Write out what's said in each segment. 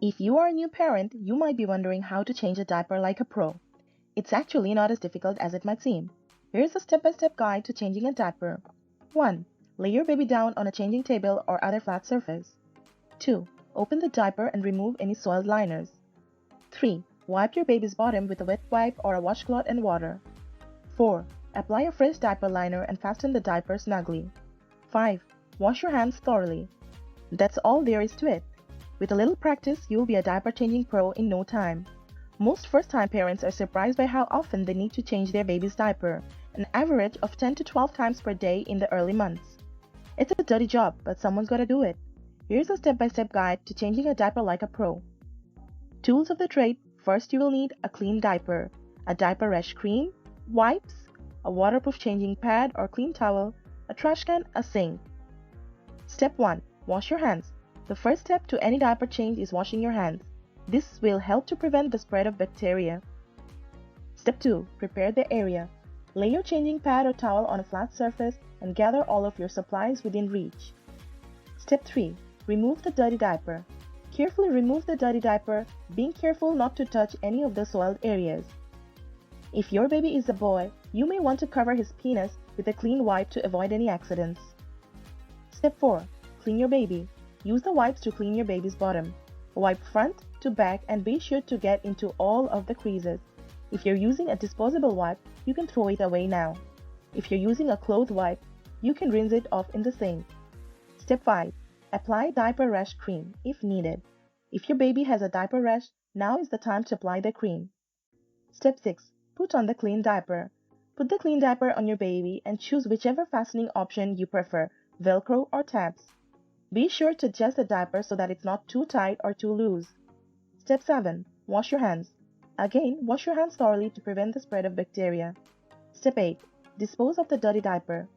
If you are a new parent, you might be wondering how to change a diaper like a pro. It's actually not as difficult as it might seem. Here's a step-by-step guide to changing a diaper. 1. Lay your baby down on a changing table or other flat surface. 2. Open the diaper and remove any soiled liners. 3. Wipe your baby's bottom with a wet wipe or a washcloth and water. 4. Apply a fresh diaper liner and fasten the diaper snugly. 5. Wash your hands thoroughly. That's all there is to it. With a little practice, you'll be a diaper changing pro in no time. Most first-time parents are surprised by how often they need to change their baby's diaper, an average of 10 to 12 times per day in the early months. It's a dirty job, but someone's gotta do it. Here's a step-by-step guide to changing a diaper like a pro. Tools of the trade. First, you will need a clean diaper, a diaper rash cream, wipes, a waterproof changing pad or clean towel, a trash can, a sink. Step 1. Wash your hands. The first step to any diaper change is washing your hands. This will help to prevent the spread of bacteria. Step 2. Prepare the area. Lay your changing pad or towel on a flat surface and gather all of your supplies within reach. Step 3. Remove the dirty diaper. Carefully remove the dirty diaper, being careful not to touch any of the soiled areas. If your baby is a boy, you may want to cover his penis with a clean wipe to avoid any accidents. Step 4. Clean your baby. Use the wipes to clean your baby's bottom. Wipe front to back and be sure to get into all of the creases. If you're using a disposable wipe, you can throw it away now. If you're using a cloth wipe, you can rinse it off in the sink. Step 5. Apply diaper rash cream if needed. If your baby has a diaper rash, now is the time to apply the cream. Step 6. Put on the clean diaper. Put the clean diaper on your baby and choose whichever fastening option you prefer, Velcro or tabs. Be sure to adjust the diaper so that it's not too tight or too loose. Step 7. Wash your hands. Again, wash your hands thoroughly to prevent the spread of bacteria. Step 8. Dispose of the dirty diaper.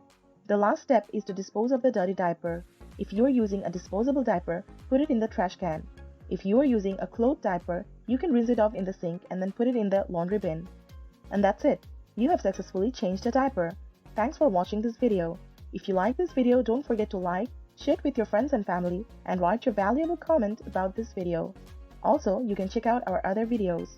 The last step is to dispose of the dirty diaper. If you are using a disposable diaper, put it in the trash can. If you are using a cloth diaper, you can rinse it off in the sink and then put it in the laundry bin. And that's it. You have successfully changed a diaper. Thanks for watching this video. If you like this video, don't forget to like, share it with your friends and family, and write your valuable comment about this video. Also, you can check out our other videos.